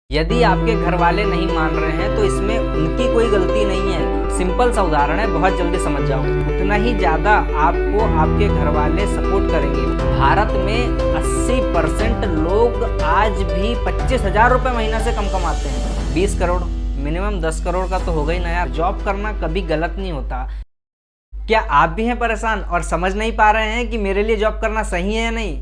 यदि आपके घर वाले नहीं मान रहे हैं तो इसमें उनकी कोई गलती नहीं है। सिंपल सा उदाहरण है, बहुत जल्दी समझ जाओगे। उतना ही ज्यादा आपको आपके घर वाले सपोर्ट करेंगे। भारत में 80% लोग आज भी 25,000 रुपये महीना से कम कमाते हैं। 20 करोड़ मिनिमम 10 करोड़ का तो होगा ही ना यार। जॉब करना कभी गलत नहीं होता। क्या आप भी हैं परेशान और समझ नहीं पा रहे हैं कि मेरे लिए जॉब करना सही है या नहीं?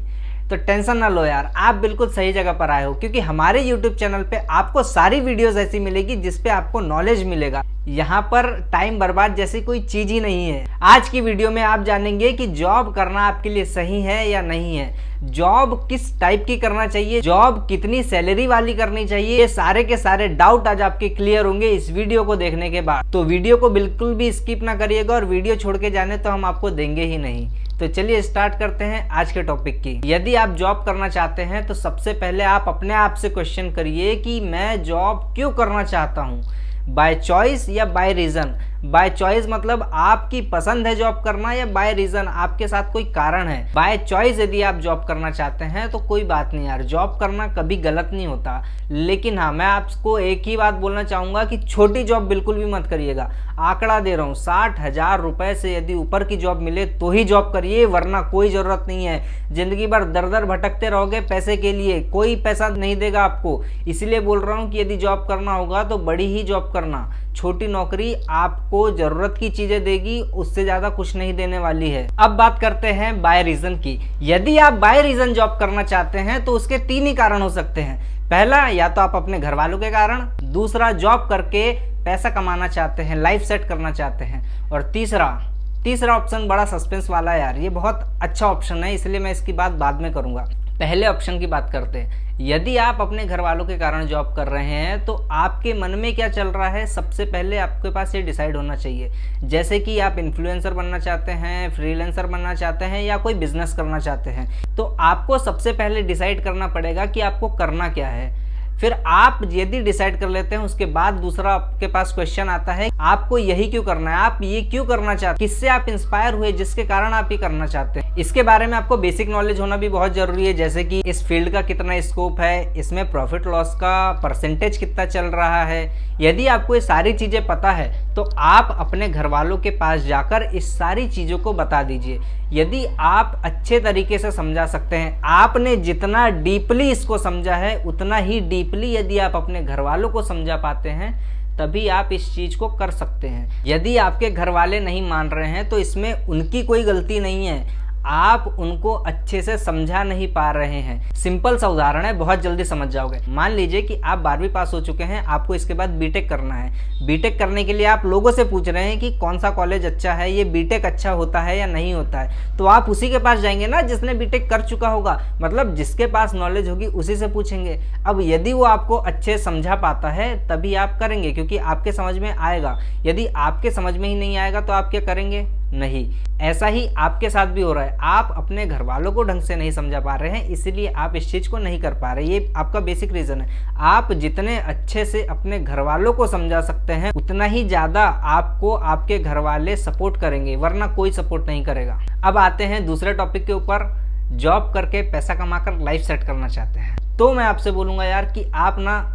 तो टेंशन ना लो यार, आप बिल्कुल सही जगह पर आए हो, क्योंकि हमारे YouTube चैनल पे आपको सारी वीडियोस ऐसी मिलेगी जिसपे आपको नॉलेज मिलेगा। यहाँ पर टाइम बर्बाद जैसी कोई चीज ही नहीं है। आज की वीडियो में आप जानेंगे कि जॉब करना आपके लिए सही है या नहीं है, जॉब किस टाइप की करना चाहिए, जॉब कितनी सैलरी वाली करनी चाहिए। ये सारे के सारे डाउट आज आपके क्लियर होंगे इस वीडियो को देखने के बाद। तो वीडियो को बिल्कुल भी स्किप ना करिएगा, और वीडियो छोड़ के जाने तो हम आपको देंगे ही नहीं। तो चलिए स्टार्ट करते हैं आज के टॉपिक की। यदि आप जॉब करना चाहते हैं तो सबसे पहले आप अपने आप से क्वेश्चन करिए कि मैं जॉब क्यों करना चाहता हूँ, बाय चॉइस या बाय रीजन। बाय चॉइस मतलब आपकी पसंद है जॉब करना, या बाय रीजन आपके साथ कोई कारण है। बाय चॉइस यदि आप जॉब करना चाहते हैं तो कोई बात नहीं यार, जॉब करना कभी गलत नहीं होता। लेकिन हाँ, मैं आपको एक ही बात बोलना चाहूँगा कि छोटी जॉब बिल्कुल भी मत करिएगा। आंकड़ा दे रहा हूँ, 60,000 रुपये से यदि ऊपर की जॉब मिले तो ही जॉब करिए, वरना कोई ज़रूरत नहीं है। ज़िंदगी भर दर दर भटकते रहोगे पैसे के लिए, कोई पैसा नहीं देगा आपको। इसलिए बोल रहा हूँ कि यदि जॉब करना होगा तो बड़ी ही जॉब करना। छोटी नौकरी आपको ज़रूरत की चीज़ें देगी, उससे ज़्यादा कुछ नहीं देने वाली है। अब बात करते हैं बाय रीज़न की। यदि आप बाय रीज़न जॉब करना चाहते हैं तो उसके 3 ही कारण हो सकते हैं। पहला, या तो आप अपने घर वालों के कारण, दूसरा जॉब करके पैसा कमाना चाहते हैं, लाइफ सेट करना चाहते हैं, और तीसरा ऑप्शन बड़ा सस्पेंस वाला है यार। ये बहुत अच्छा ऑप्शन है, इसलिए मैं इसकी बात बाद में करूंगा। पहले ऑप्शन की बात करते हैं। यदि आप अपने घर वालों के कारण जॉब कर रहे हैं तो आपके मन में क्या चल रहा है, सबसे पहले आपके पास ये डिसाइड होना चाहिए। जैसे कि आप इन्फ्लुएंसर बनना चाहते हैं, फ्रीलांसर बनना चाहते हैं, या कोई बिजनेस करना चाहते हैं, तो आपको सबसे पहले डिसाइड करना पड़ेगा कि आपको करना क्या है। फिर आप यदि डिसाइड कर लेते हैं, उसके बाद दूसरा आपके पास क्वेश्चन आता है, आपको यही क्यों करना है, आप ये क्यों करना चाहते हैं, किससे आप इंस्पायर हुए जिसके कारण आप ये करना चाहते हैं। इसके बारे में आपको बेसिक नॉलेज होना भी बहुत जरूरी है, जैसे कि इस फील्ड का कितना स्कोप है, इसमें प्रॉफिट लॉस का परसेंटेज कितना चल रहा है। यदि आपको ये सारी चीज़ें पता है तो आप अपने घर वालों के पास जाकर इस सारी चीज़ों को बता दीजिए। यदि आप अच्छे तरीके से समझा सकते हैं, आपने जितना डीपली इसको समझा है उतना ही डीपली यदि आप अपने घर वालों को समझा पाते हैं, तभी आप इस चीज़ को कर सकते हैं। यदि आपके घर वाले नहीं मान रहे हैं तो इसमें उनकी कोई गलती नहीं है, आप उनको अच्छे से समझा नहीं पा रहे हैं। सिंपल सा उदाहरण है, बहुत जल्दी समझ जाओगे। मान लीजिए कि आप 12वीं पास हो चुके हैं, आपको इसके बाद बीटेक करना है। बीटेक करने के लिए आप लोगों से पूछ रहे हैं कि कौन सा कॉलेज अच्छा है, ये बीटेक अच्छा होता है या नहीं होता है, तो आप उसी के पास जाएंगे ना जिसने बीटेक कर चुका होगा, मतलब जिसके पास नॉलेज होगी उसी से पूछेंगे। अब यदि वो आपको अच्छे समझा पाता है तभी आप करेंगे, क्योंकि आपके समझ में आएगा। यदि आपके समझ में ही नहीं आएगा तो आप क्या करेंगे? नहीं। ऐसा ही आपके साथ भी हो रहा है, आप अपने घर वालों को ढंग से नहीं समझा पा रहे हैं, इसलिए आप इस चीज़ को नहीं कर पा रहे। ये आपका बेसिक रीज़न है। आप जितने अच्छे से अपने घर वालों को समझा सकते हैं उतना ही ज़्यादा आपको आपके घर वाले सपोर्ट करेंगे, वरना कोई सपोर्ट नहीं करेगा। अब आते हैं दूसरे टॉपिक के ऊपर। जॉब करके पैसा कमाकर लाइफ सेट करना चाहते हैं, तो मैं आपसे बोलूँगा यार कि आप ना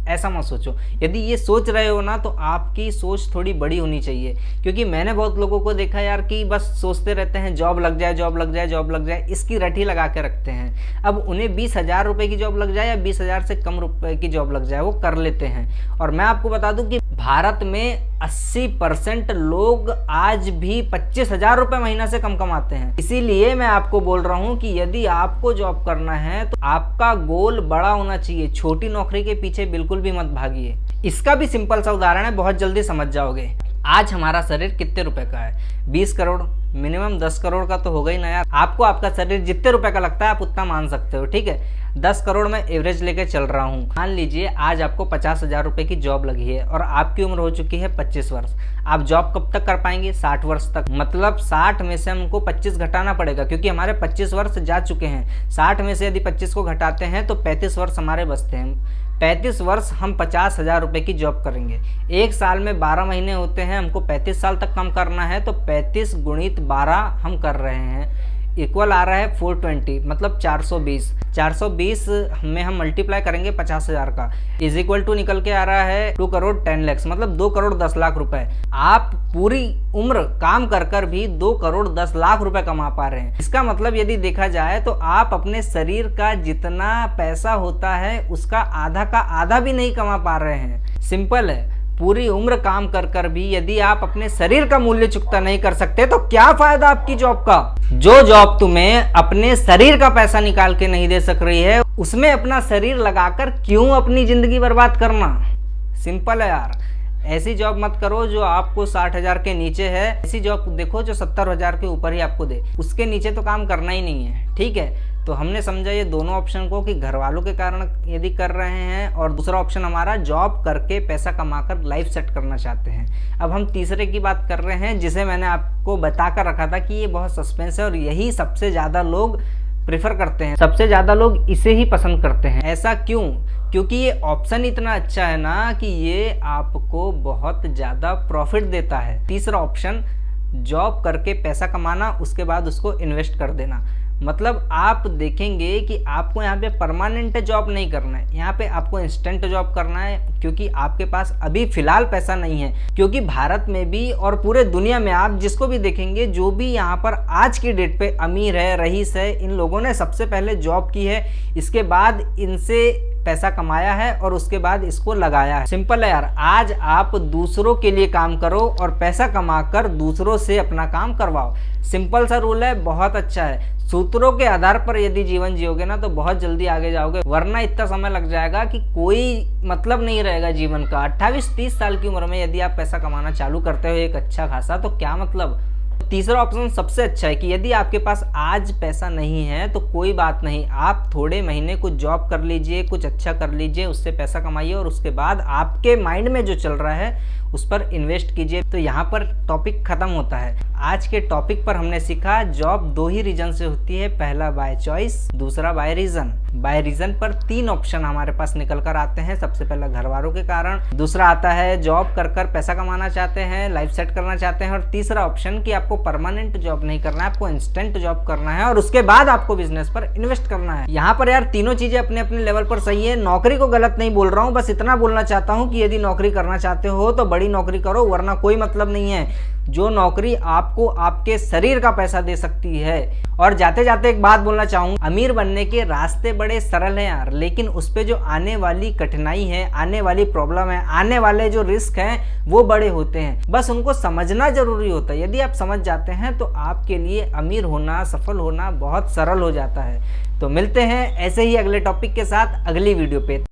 ऐसा मत सोचो। यदि ये सोच रहे हो ना तो आपकी सोच थोड़ी बड़ी होनी चाहिए, क्योंकि मैंने बहुत लोगों को देखा यार कि बस सोचते रहते हैं जॉब लग जाए, जॉब लग जाए, जॉब लग जाए, इसकी रटी लगा के रखते हैं। अब उन्हें 20,000 रुपये की जॉब लग जाए या 20,000 से कम रुपए की जॉब लग जाए, वो कर लेते हैं। और मैं आपको बता दूं कि भारत में 80% लोग आज भी 25,000 रुपये महीना से कम कमाते हैं। इसीलिए मैं आपको बोल रहा हूँ कि यदि आपको जॉब करना है तो आपका गोल बड़ा होना चाहिए। छोटी नौकरी के पीछे बिल्कुल भी मत भागिए। इसका भी सिंपल सा उदाहरण है, बहुत जल्दी समझ जाओगे। आज हमारा शरीर कितने रुपए का है? 20 करोड़ मिनिमम 10 करोड़ का तो होगा ही ना यार। आपको आपका शरीर जितने रुपए का लगता है आप उतना मान सकते हो, ठीक है। 10 करोड़ में एवरेज लेके चल रहा हूँ। मान लीजिए आज आपको 50,000 रुपये की जॉब लगी है और आपकी उम्र हो चुकी है 25 वर्ष। आप जॉब कब तक कर पाएंगे? 60 वर्ष तक। मतलब 60 में से हमको 25 घटाना पड़ेगा, क्योंकि हमारे 25 वर्ष जा चुके हैं। 60 में से यदि 25 को घटाते हैं तो 35 वर्ष हमारे बचते हैं। 35 वर्ष हम 50,000 रुपये की जॉब करेंगे। एक साल में 12 महीने होते हैं, हमको 35 साल तक काम करना है, तो 35 गुणित 12 हम कर रहे हैं। इक्वल आ रहा है 420, मतलब 420। 420 में हम मल्टीप्लाई करेंगे 50,000 का, इज इक्वल टू निकल के आ रहा है 2 करोड़ 10 लाख, मतलब 2 करोड़ 10 लाख रुपए। आप पूरी उम्र काम कर कर भी 2 करोड़ 10 लाख रुपए कमा पा रहे हैं। इसका मतलब यदि देखा जाए तो आप अपने शरीर का जितना पैसा होता है उसका आधा का आधा भी नहीं कमा पा रहे हैं। सिंपल है, पूरी उम्र काम कर कर भी यदि आप अपने शरीर का मूल्य चुकता नहीं कर सकते तो क्या फायदा आपकी जॉब का। जो जॉब तुम्हें अपने शरीर का पैसा निकाल के नहीं दे सक रही है, उसमें अपना शरीर लगाकर क्यों अपनी जिंदगी बर्बाद करना। सिंपल है यार, ऐसी जॉब मत करो जो आपको 60,000 के नीचे है, ऐसी जॉब देखो जो 70,000 के ऊपर ही आपको दे, उसके नीचे तो काम करना ही नहीं है। ठीक है, तो हमने समझा ये दोनों ऑप्शन को कि घर वालों के कारण यदि कर रहे हैं, और दूसरा ऑप्शन हमारा जॉब करके पैसा कमाकर लाइफ सेट करना चाहते हैं। अब हम तीसरे की बात कर रहे हैं, जिसे मैंने आपको बताकर रखा था कि ये बहुत सस्पेंस है और यही सबसे ज़्यादा लोग प्रेफर करते हैं, सबसे ज़्यादा लोग इसे ही पसंद करते हैं। ऐसा क्यों? क्योंकि ये ऑप्शन इतना अच्छा है ना कि ये आपको बहुत ज़्यादा प्रॉफिट देता है। तीसरा ऑप्शन, जॉब करके पैसा कमाना, उसके बाद उसको इन्वेस्ट कर देना। मतलब आप देखेंगे कि आपको यहाँ पे परमानेंट जॉब नहीं करना है, यहाँ पे आपको इंस्टेंट जॉब करना है, क्योंकि आपके पास अभी फिलहाल पैसा नहीं है। क्योंकि भारत में भी और पूरे दुनिया में आप जिसको भी देखेंगे, जो भी यहाँ पर आज की डेट पे अमीर है, रईस है, इन लोगों ने सबसे पहले जॉब की है, इसके बाद इनसे पैसा कमाया है और उसके बाद इसको लगाया है। सिंपल है यार, आज आप दूसरों के लिए काम करो और पैसा कमाकर दूसरों से अपना काम करवाओ। सिंपल सा रूल है, बहुत अच्छा है। सूत्रों के आधार पर यदि जीवन जियोगे ना तो बहुत जल्दी आगे जाओगे, वरना इतना समय लग जाएगा कि कोई मतलब नहीं रहेगा जीवन का। 28-30 साल की उम्र में यदि आप पैसा कमाना चालू करते हो एक अच्छा खासा, तो क्या मतलब। तीसरा ऑप्शन सबसे अच्छा है कि यदि आपके पास आज पैसा नहीं है तो कोई बात नहीं, आप थोड़े महीने कुछ जॉब कर लीजिए, कुछ अच्छा कर लीजिए, उससे पैसा कमाइए और उसके बाद आपके माइंड में जो चल रहा है उस पर इन्वेस्ट कीजिए। तो यहाँ पर टॉपिक खत्म होता है। आज के टॉपिक पर हमने सीखा जॉब 2 ही रीजन से होती है, पहला बाय चॉइस, दूसरा बाय रीजन। बाय रीजन पर 3 ऑप्शन हमारे पास निकल कर आते हैं। सबसे पहला घर वालों के कारण, दूसरा आता है जॉब कर कर पैसा कमाना चाहते हैं, लाइफ सेट करना चाहते हैं, और तीसरा ऑप्शन कि आपको परमानेंट जॉब नहीं करना है, आपको इंस्टेंट जॉब करना है और उसके बाद आपको बिजनेस पर इन्वेस्ट करना है। यहाँ पर यार तीनों चीजें अपने अपने लेवल पर सही है। नौकरी को गलत नहीं बोल रहा हूँ, बस इतना बोलना चाहता हूँ कि यदि नौकरी करना चाहते हो तो बड़ी नौकरी करो, वरना कोई मतलब नहीं है। जो नौकरी आपको आपके शरीर का पैसा दे सकती है। और जाते जाते एक बात बोलना चाहूंगा, अमीर बनने के रास्ते बड़े सरल हैं यार, लेकिन उस पे जो आने वाली कठिनाई है, आने वाली प्रॉब्लम है, आने वाले जो रिस्क हैं वो बड़े होते हैं। बस उनको समझना जरूरी होता है। यदि आप समझ जाते हैं तो आपके लिए अमीर होना, सफल होना बहुत सरल हो जाता है। तो मिलते हैं ऐसे ही अगले टॉपिक के साथ अगली वीडियो पे।